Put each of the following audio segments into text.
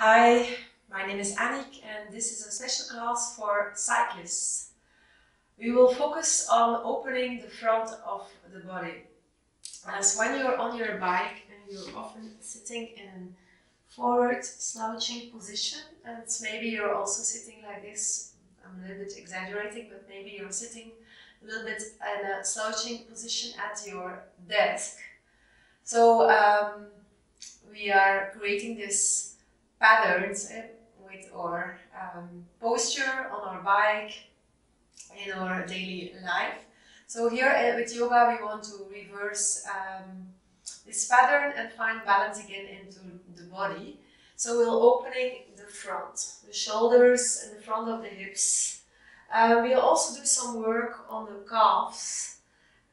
Hi, my name is Annick and this is a special class for cyclists. We will focus on opening the front of the body. As when you're on your bike and you're often sitting in forward slouching position, and maybe you're also sitting like this. I'm a little bit exaggerating, but maybe you're sitting a little bit in a slouching position at your desk. So we are creating this patterns with our posture on our bike in our daily life. So here with yoga we want to reverse this pattern and find balance again into the body. So we're opening the front, the shoulders and the front of the hips. We'll also do some work on the calves.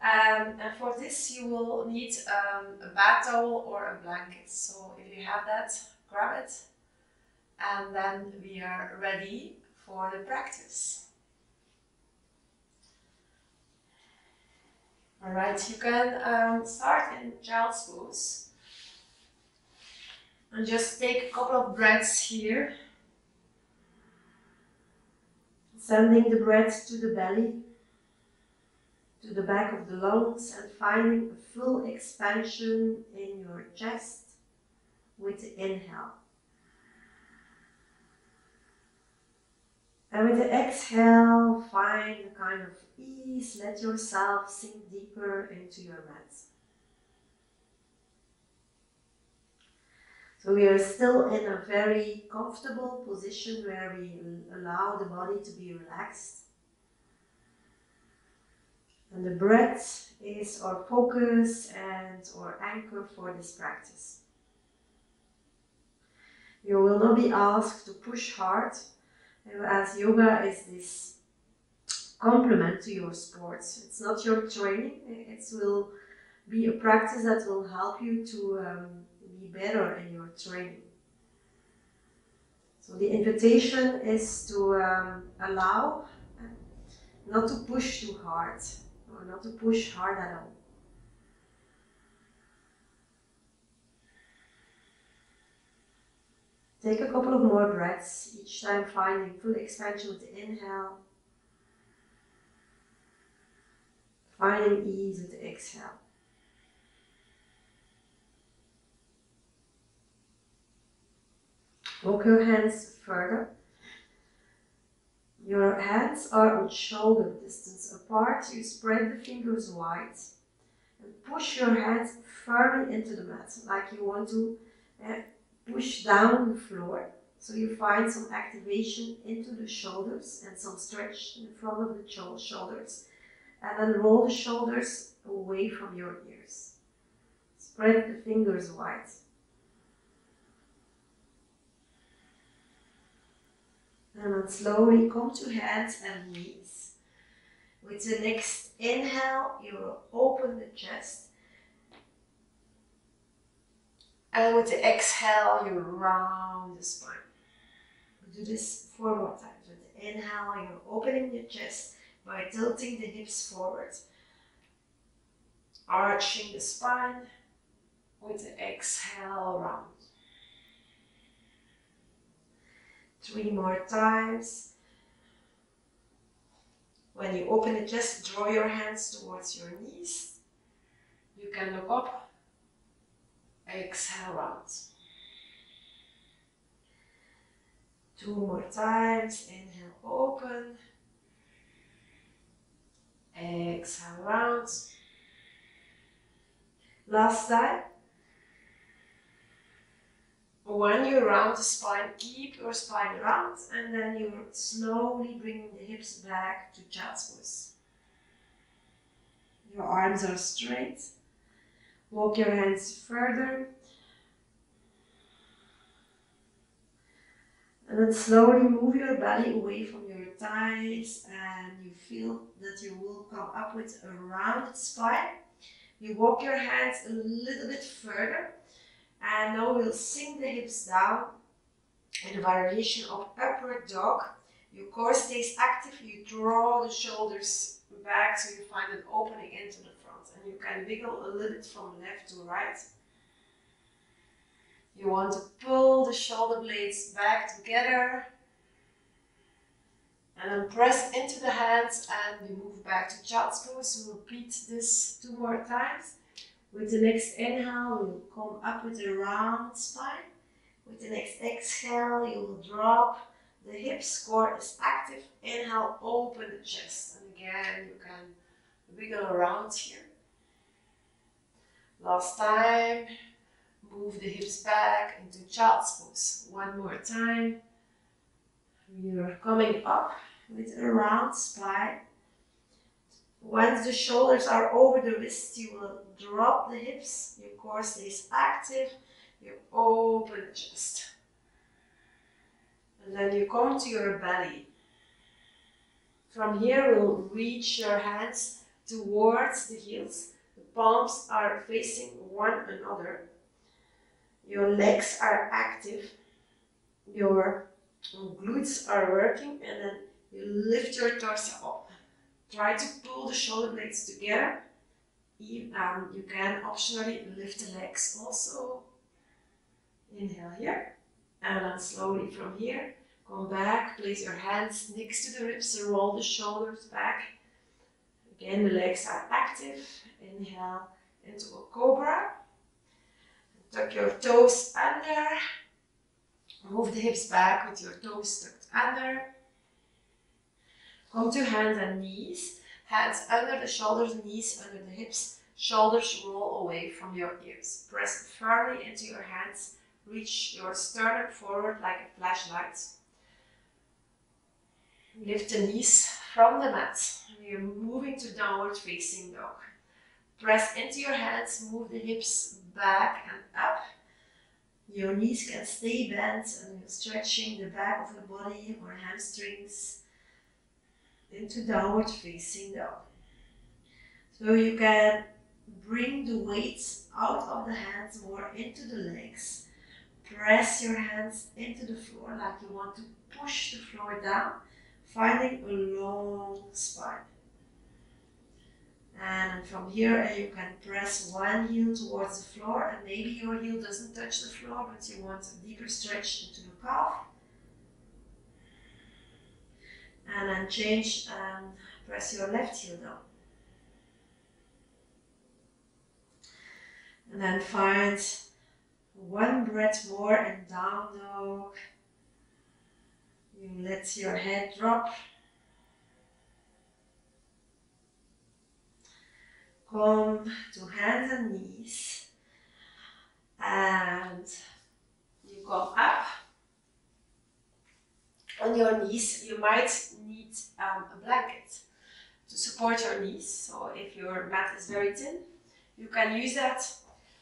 And for this you will need a bath towel or a blanket. So if you have that, grab it. And then we are ready for the practice. Alright, you can start in child's pose. And just take a couple of breaths here. Sending the breath to the belly, to the back of the lungs, and finding a full expansion in your chest with the inhale. And with the exhale, find a kind of ease, let yourself sink deeper into your mat. So we are still in a very comfortable position where we allow the body to be relaxed. And the breath is our focus and our anchor for this practice. You will not be asked to push hard, as yoga is this complement to your sports. It's not your training, it will be a practice that will help you to be better in your training. So the invitation is to allow not to push too hard, or not to push hard at all. Take a couple of more breaths, each time finding full expansion with the inhale. Finding ease with the exhale. Walk your hands further. Your hands are on shoulder distance apart. You spread the fingers wide and push your hands firmly into the mat, like you want to push down the floor. So you find some activation into the shoulders and some stretch in front of the shoulders. And then roll the shoulders away from your ears. Spread the fingers wide. And then slowly come to hands and knees. With the next inhale, you will open the chest. And with the exhale, you round the spine. We do this 4 more times. With the inhale, you're opening the chest by tilting the hips forward. Arching the spine. With the exhale, round. 3 more times. When you open the chest, draw your hands towards your knees. You can look up. Exhale, round. 2 more times. Inhale, open. Exhale, round. Last time. When you round the spine, keep your spine round, and then you're slowly bringing the hips back to child's pose. Your arms are straight. Walk your hands further. And then slowly move your belly away from your thighs, and you feel that you will come up with a rounded spine. You walk your hands a little bit further. And now we'll sink the hips down in a variation of upward dog. Your core stays active, you draw the shoulders back so you find an opening into the front. And you can wiggle a little bit from left to right. You want to pull the shoulder blades back together. And then press into the hands and we move back to child's pose. We'll repeat this 2 more times. With the next inhale, we'll come up with a round spine. With the next exhale, you will drop the hips, core is active. Inhale, open the chest. And again, you can wiggle around here. Last time, move the hips back into child's pose. 1 more time. You're coming up with a round spine. Once the shoulders are over the wrists, you will drop the hips. Your core stays active. You open the chest. And then you come to your belly. From here, we'll reach your hands towards the heels. The palms are facing one another. Your legs are active. Your glutes are working, and then you lift your torso up. Try to pull the shoulder blades together. You can optionally lift the legs also. Inhale here, and then slowly from here, come back, place your hands next to the ribs, roll the shoulders back. Again, the legs are active. Inhale into a cobra. Tuck your toes under. Move the hips back with your toes tucked under. Come to hands and knees. Hands under the shoulders, knees under the hips. Shoulders roll away from your ears. Press firmly into your hands. Reach your sternum forward like a flashlight. Lift the knees from the mat. You're moving to downward facing dog. Press into your hands, move the hips back and up. Your knees can stay bent and you're stretching the back of the body or hamstrings into downward facing dog. So you can bring the weights out of the hands more into the legs. Press your hands into the floor like you want to push the floor down, finding a long spine. And from here you can press one heel towards the floor, and maybe your heel doesn't touch the floor, but you want a deeper stretch into the calf. And then change and press your left heel down. And then find one breath more and down dog. You let your head drop. Come to hands and knees. And you come up. On your knees, you might need a blanket to support your knees. So if your mat is very thin, you can use that.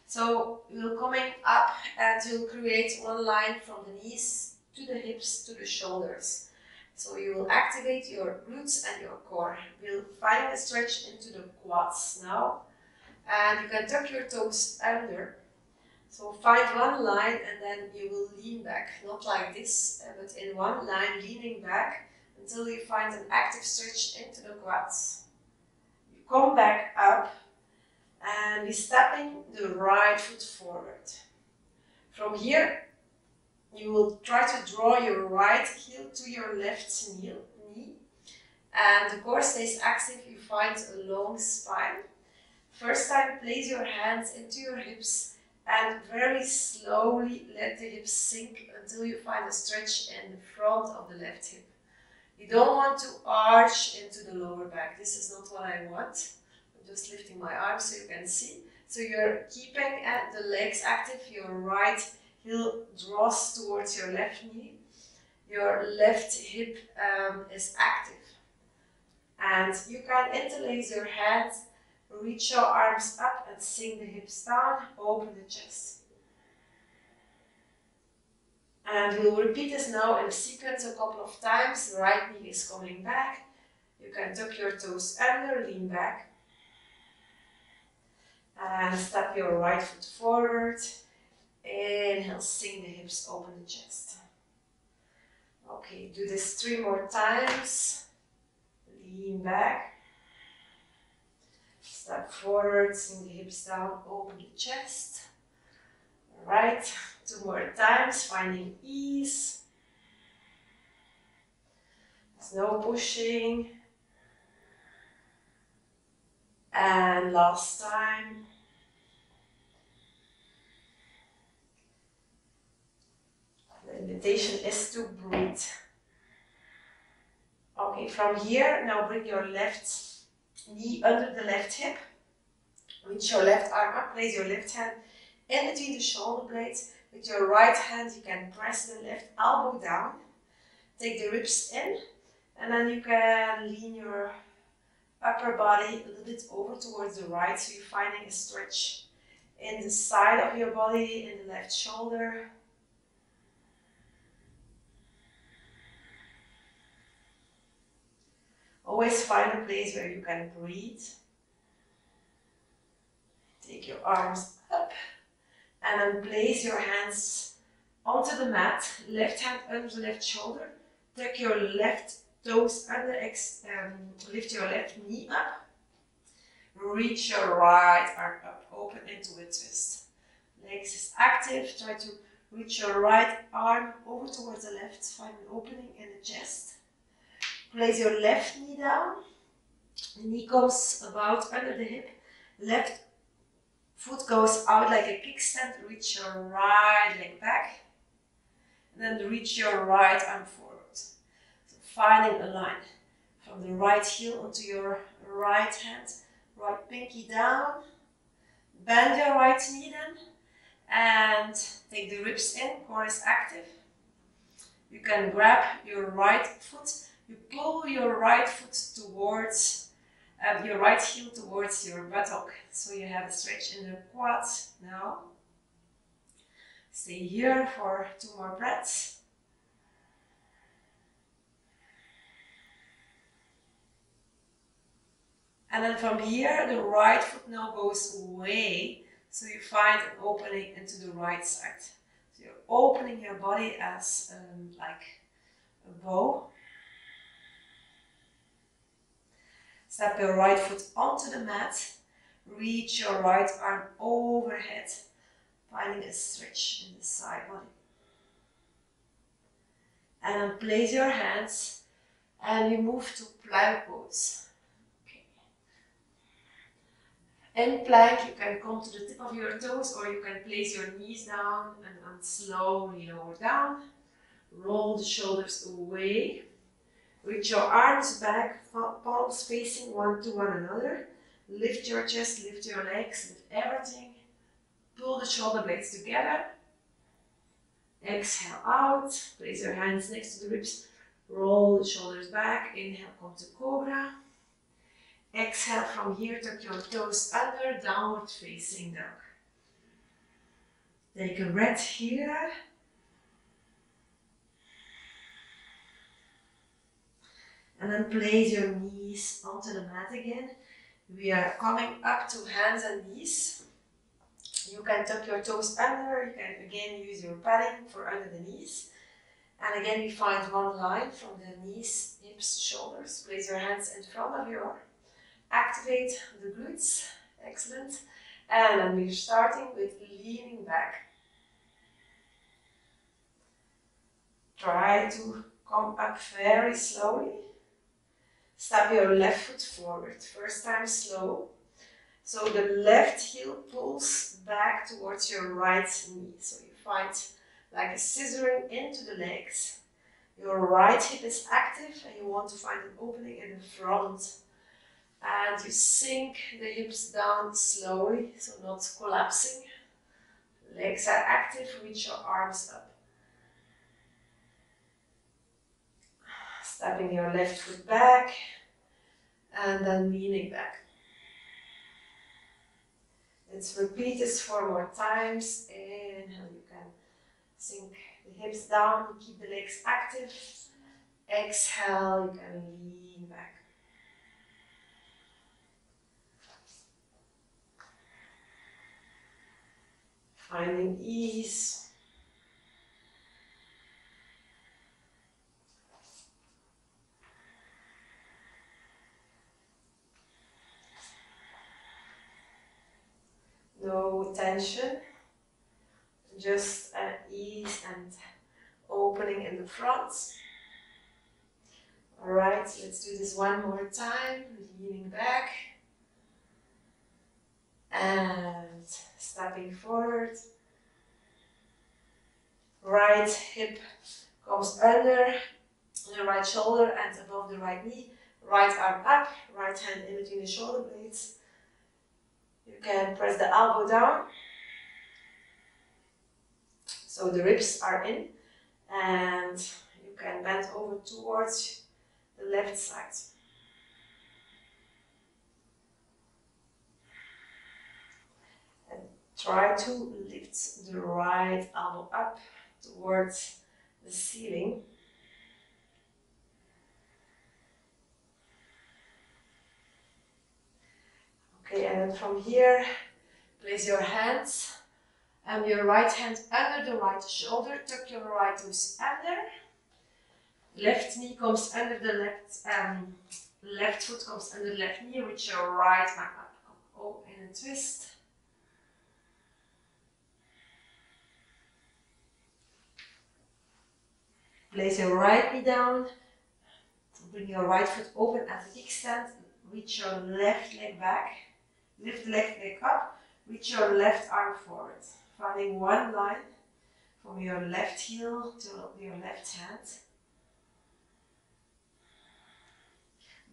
So you're coming up and you'll create one line from the knees to the hips to the shoulders. So you will activate your glutes and your core. We'll find a stretch into the quads now. And you can tuck your toes under. So find one line and then you will lean back. Not like this, but in one line leaning back until you find an active stretch into the quads. You come back up and we're stepping the right foot forward. From here, you will try to draw your right heel to your left knee, and the core stays active. You find a long spine. First time, place your hands into your hips and very slowly let the hips sink until you find a stretch in the front of the left hip. You don't want to arch into the lower back. This is not what I want. I'm just lifting my arms so you can see. So you're keeping the legs active. Your right heel draws towards your left knee. Your left hip is active. And you can interlace your hands, reach your arms up and sink the hips down, open the chest. And we'll repeat this now in a sequence a couple of times. The right knee is coming back. You can tuck your toes under, lean back. And step your right foot forward. Inhale, sink the hips, open the chest. Okay, do this 3 more times. Lean back. Step forward, sink the hips down, open the chest. Alright, 2 more times, finding ease. There's no pushing. And last time. The invitation is to breathe. Okay, from here, now bring your left knee under the left hip. Reach your left arm up, place your left hand in between the shoulder blades. With your right hand, you can press the left elbow down. Take the ribs in, and then you can lean your upper body a little bit over towards the right, so you're finding a stretch in the side of your body, in the left shoulder. Always find a place where you can breathe. Take your arms up and then place your hands onto the mat. Left hand under the left shoulder. Tuck your left toes under, lift your left knee up. Reach your right arm up, open into a twist. Legs is active. Try to reach your right arm over towards the left. Find an opening in the chest. Place your left knee down. The knee goes about under the hip. Left foot goes out like a kickstand. Reach your right leg back. And then reach your right arm forward. So finding a line from the right heel onto your right hand. Right pinky down. Bend your right knee then. And take the ribs in. Core is active. You can grab your right foot. You pull your right foot towards, your right heel towards your buttock. So you have a stretch in the quads now. Stay here for 2 more breaths. And then from here, the right foot now goes away. So you find an opening into the right side. So you're opening your body as like a bow. Step your right foot onto the mat. Reach your right arm overhead, finding a stretch in the side body. And then place your hands and you move to plank pose. Okay. In plank, you can come to the tip of your toes or you can place your knees down and slowly lower down. Roll the shoulders away. Reach your arms back, palms facing one to one another. Lift your chest, lift your legs, lift everything. Pull the shoulder blades together. Exhale out. Place your hands next to the ribs. Roll the shoulders back. Inhale, come to cobra. Exhale from here, tuck your toes under, downward facing dog. Take a breath here. And then place your knees onto the mat again. We are coming up to hands and knees. You can tuck your toes under. You can again use your padding for under the knees. And again we find one line from the knees, hips, shoulders. Place your hands in front of your. Activate the glutes. Excellent. And then we're starting with leaning back. Try to come up very slowly. Step your left foot forward. First time slow. So the left heel pulls back towards your right knee. So you find like a scissoring into the legs. Your right hip is active and you want to find an opening in the front. And you sink the hips down slowly, so not collapsing. Legs are active, reach your arms up. Stepping your left foot back and then leaning back. Let's repeat this 4 more times. Inhale, you can sink the hips down, keep the legs active. Exhale, you can lean back. Finding ease. No tension, just an knees and opening in the front. Alright, let's do this one more time, leaning back and stepping forward. Right hip comes under the right shoulder and above the right knee. Right arm up, right hand in between the shoulder blades. You can press the elbow down, so the ribs are in, and you can bend over towards the left side. And try to lift the right elbow up towards the ceiling. Okay, and then from here, place your hands and your right hand under the right shoulder. Tuck your right toes under. Left knee comes under the left foot comes under the left knee. Reach your right arm up. Oh, in a twist. Place your right knee down. Bring your right foot open at the kickstand. Reach your left leg back. Lift left leg up. Reach your left arm forward. Finding one line from your left heel to your left hand.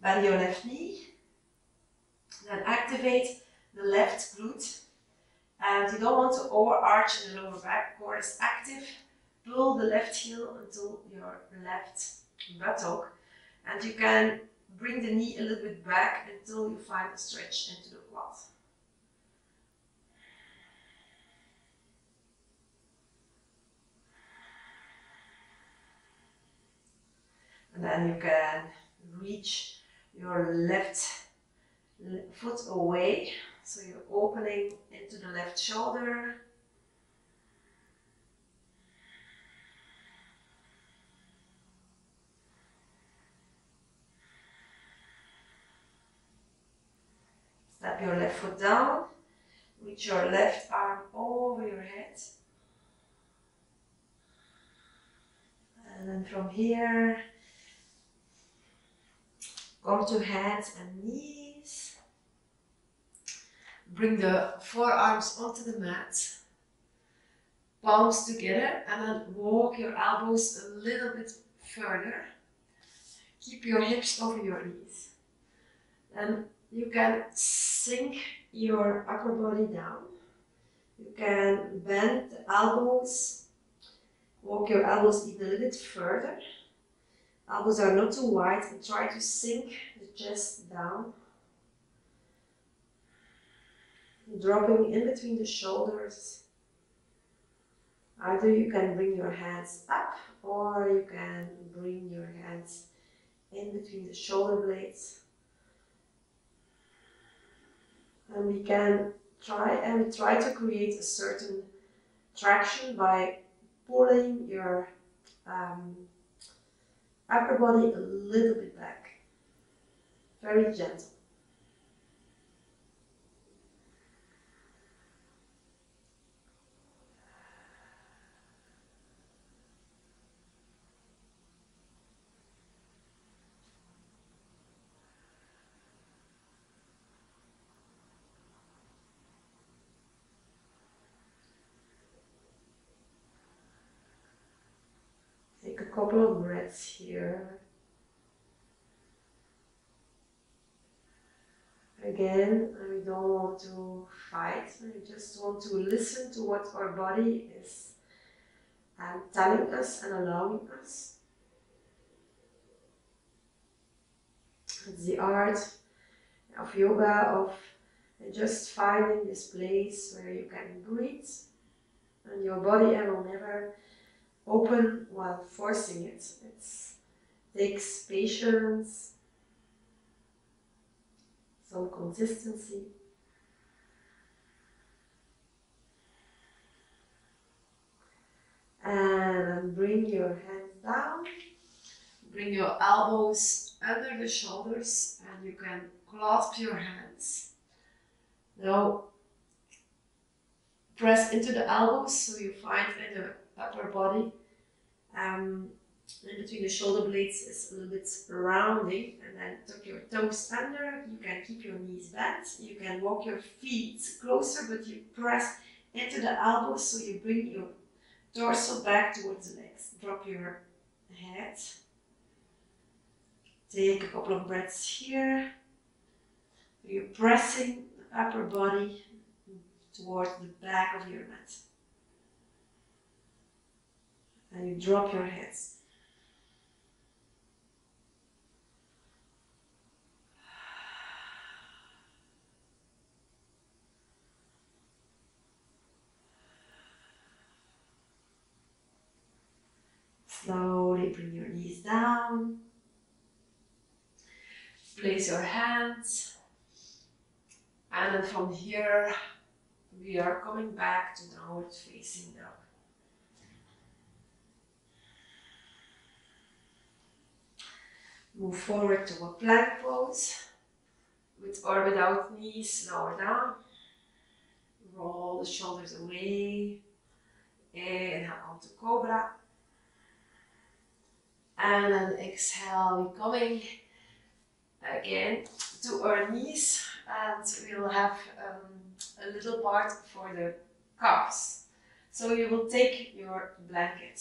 Bend your left knee. Then activate the left glute. And you don't want to overarch in the lower back. Core is active. Pull the left heel until your left buttock. And you can bring the knee a little bit back until you find a stretch into the quad. And then you can reach your left foot away. So you're opening into the left shoulder. Step your left foot down. Reach your left arm over your head. And then from here, come to hands and knees. Bring the forearms onto the mat. Palms together, and then walk your elbows a little bit further. Keep your hips over your knees. And you can sink your upper body down. You can bend the elbows. Walk your elbows even a little bit further. Elbows are not too wide, and try to sink the chest down. Dropping in between the shoulders. Either you can bring your hands up, or you can bring your hands in between the shoulder blades. And we try to create a certain traction by pulling your upper body a little bit back. Very gentle. Take a couple of breaths here. Again, we don't want to fight, we just want to listen to what our body is telling us and allowing us. It's the art of yoga, of just finding this place where you can breathe and your body will never open while forcing it. It takes patience, some consistency. And bring your hands down. Bring your elbows under the shoulders and you can clasp your hands. Now press into the elbows so you find in the upper body. In between the shoulder blades is a little bit rounding, and then tuck your toes under. You can keep your knees bent. You can walk your feet closer, but you press into the elbows so you bring your torso back towards the legs. Drop your head. Take a couple of breaths here. You're pressing the upper body towards the back of your mat. And you drop your heads. Slowly bring your knees down. Place your hands. And then from here, we are coming back to downward facing dog. Move forward to a plank pose. With or without knees, lower down. Roll the shoulders away. Inhale onto cobra. And then exhale, we're coming again to our knees, and we'll have a little part for the calves. So you will take your blanket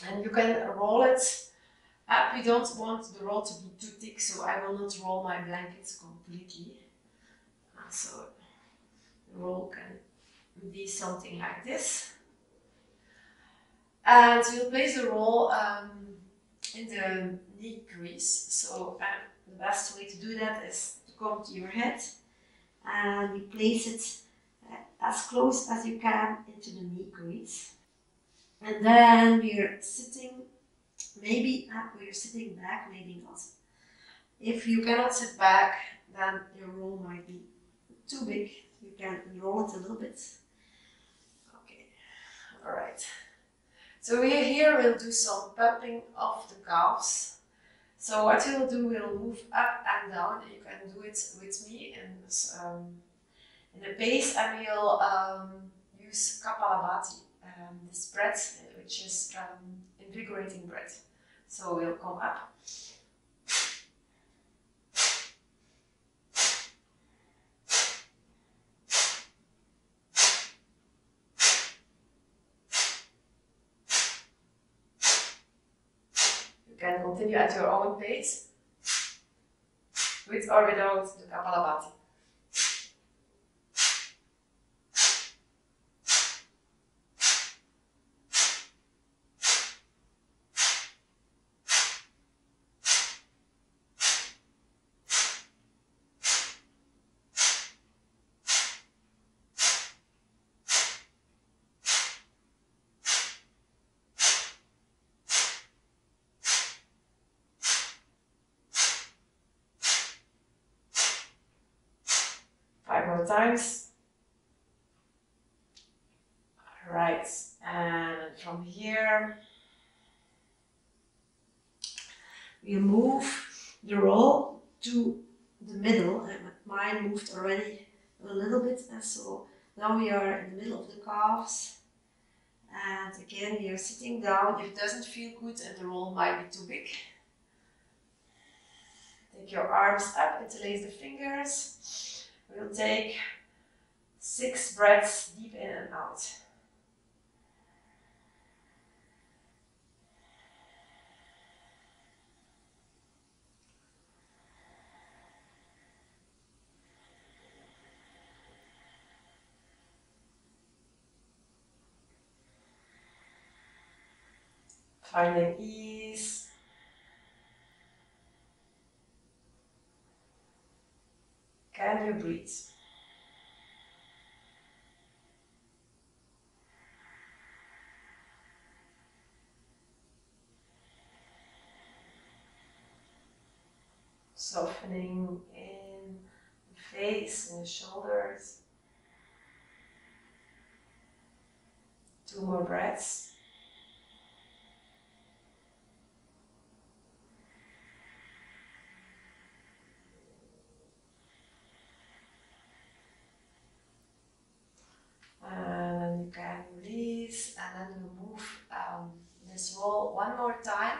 and you can roll it up. We don't want the roll to be too thick, so I will not roll my blankets completely. So the roll can be something like this. And you'll place the roll in the knee crease. So the best way to do that is to come to your head and you place it as close as you can into the knee crease. And then we're sitting, maybe we're sitting back, maybe not. If you cannot sit back, then your roll might be too big. You can roll it a little bit. Okay, all right. So here we'll do some pumping of the calves. So what we'll do, we'll move up and down. You can do it with me in the pace, and we'll use kapalabhati, this breath, which is invigorating breath. So we'll come up. You can continue at your own pace, with or without the kapalabhati. More times. Right, and from here we move the roll to the middle, and mine moved already a little bit, and so now we are in the middle of the calves, and again we are sitting down. If it doesn't feel good and the roll might be too big, take your arms up, interlace the fingers. We'll take 6 breaths deep in and out. Finding ease. Can you breathe? Softening in the face and the shoulders. 2 more breaths. And then you can release and then remove this roll one more time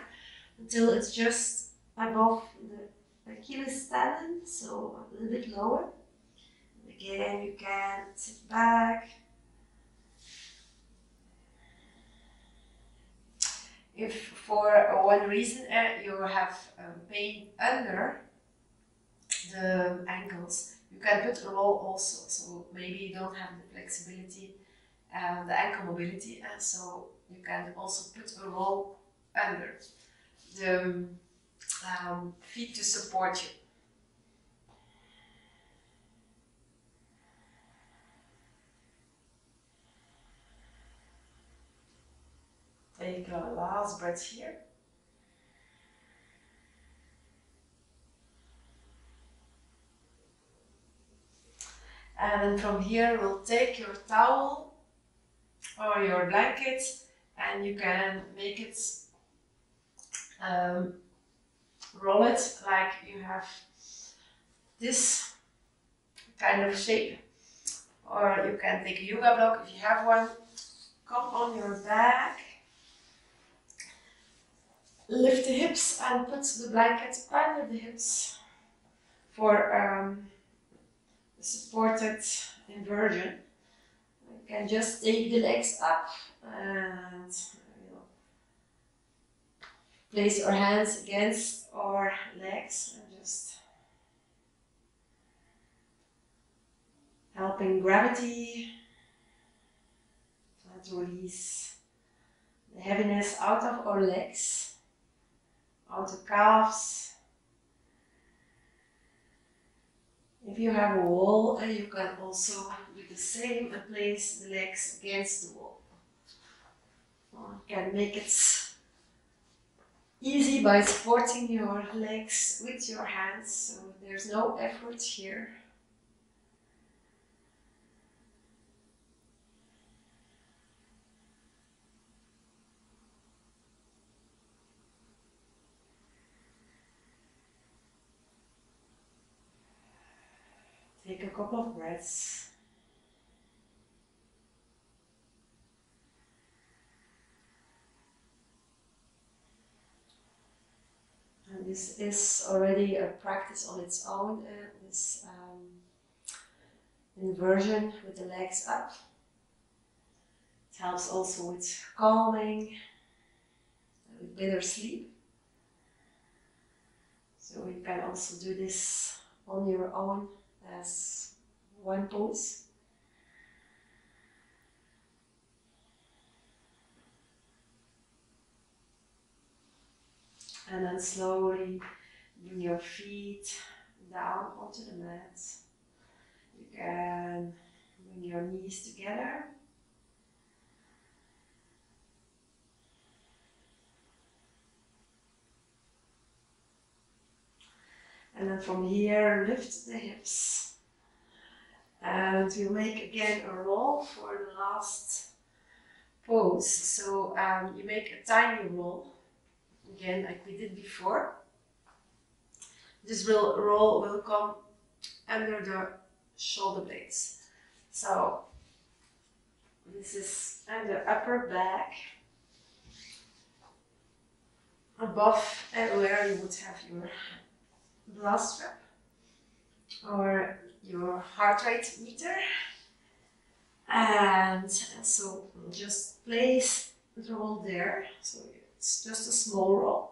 until it's just above the Achilles tendon, so a little bit lower. Again, you can sit back. If for one reason you have pain under the ankles, you can put a roll also. So maybe you don't have the flexibility and the ankle mobility, and so you can also put a roll under the feet to support you. Take a last breath here. And from here we'll take your towel or your blanket and you can make it, roll it like you have this kind of shape. Or you can take a yoga block if you have one, come on your back, lift the hips and put the blanket under the hips for supported inversion. You can just take the legs up and place your hands against our legs and just helping gravity to release the heaviness out of our legs, out the calves. If you have a wall, you can also do the same and place the legs against the wall. You can make it easy by supporting your legs with your hands, so there's no effort here. Take a couple of breaths. And this is already a practice on its own, this inversion with the legs up. It helps also with calming, with better sleep. So you can also do this on your own as one pose. And then slowly bring your feet down onto the mat. You can bring your knees together. And then from here, lift the hips. And we make again a roll for the last pose. So you make a tiny roll, again like we did before. This roll will come under the shoulder blades. So this is under upper back, above where you would have your blood strap or your heart rate meter. And so just place the roll there. So it's just a small roll.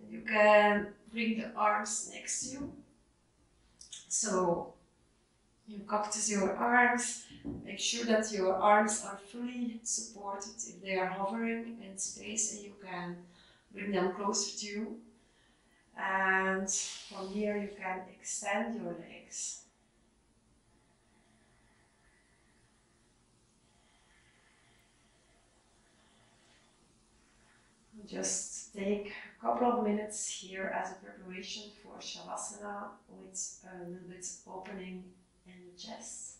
And you can bring the arms next to you. So you cactus your arms. Make sure that your arms are fully supported. If they are hovering in space, and you can bring them closer to you. And from here you can extend your legs. Just take a couple of minutes here as a preparation for Shavasana with a little bit opening in the chest.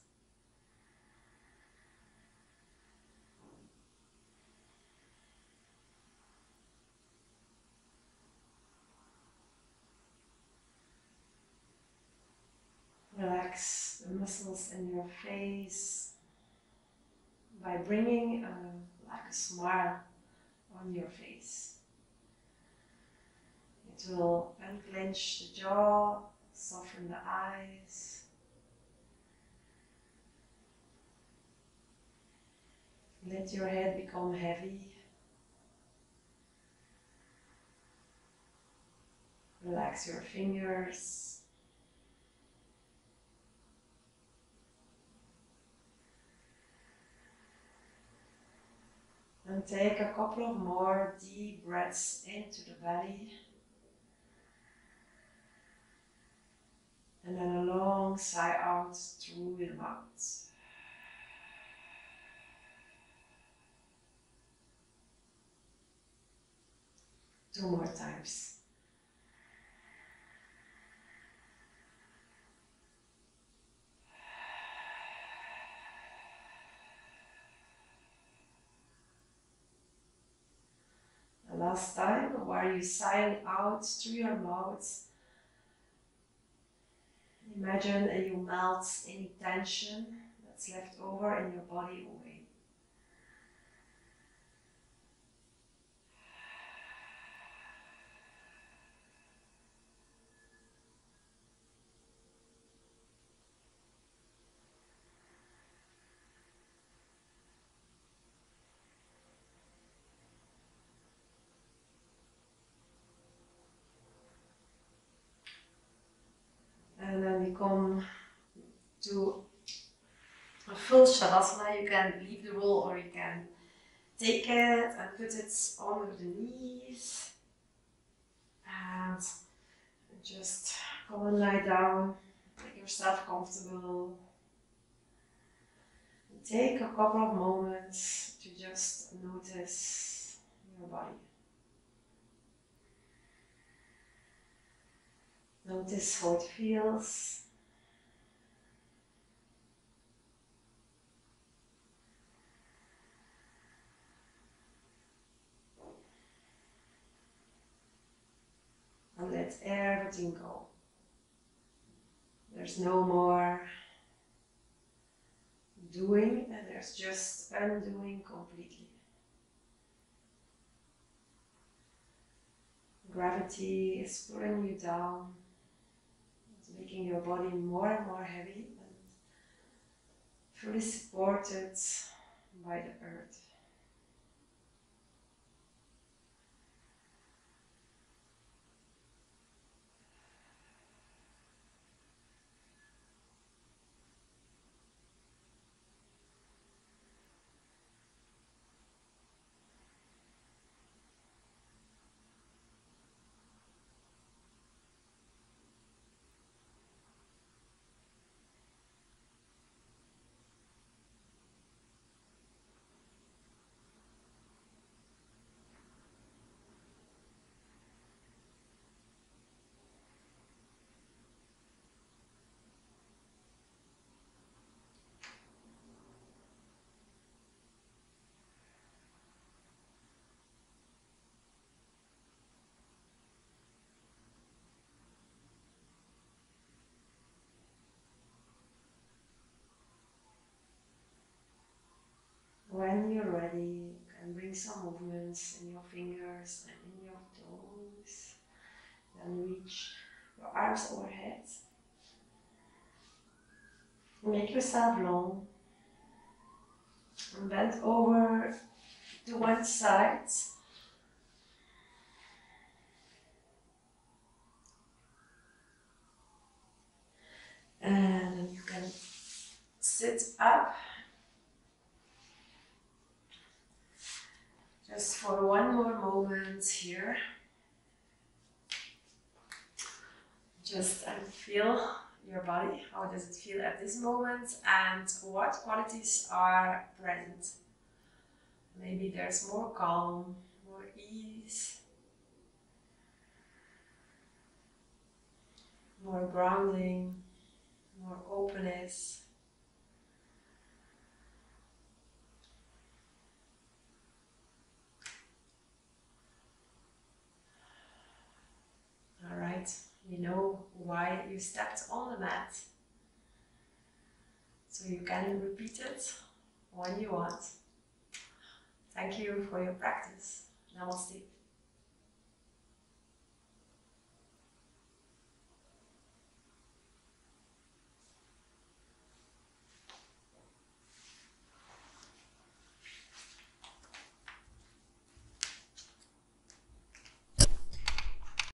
Relax the muscles in your face, by bringing like a smile on your face. It will unclench the jaw, soften the eyes. Let your head become heavy. Relax your fingers. And take a couple of more deep breaths into the belly. And then a long sigh out through your mouth. Two more times. The last time, while you sigh out through your mouth, imagine you melt any tension that's left over in your body away. And then we come to a full Shavasana. You can leave the roll or you can take it and put it under the knees. And just come and lie down, make yourself comfortable. And take a couple of moments to just notice your body. Notice how it feels. And let everything go. There's no more doing, and there's just undoing completely. Gravity is pulling you down. It's making your body more and more heavy and fully supported by the earth. When you're ready, you can bring some movements in your fingers and in your toes. Then reach your arms overhead. Make yourself long. And bend over to one side. And then you can sit up. Just for one more moment here. Just feel your body. How does it feel at this moment? And what qualities are present? Maybe there's more calm, more ease, more grounding, more openness. Alright, you know why you stepped on the mat, so you can repeat it when you want. Thank you for your practice. Namaste.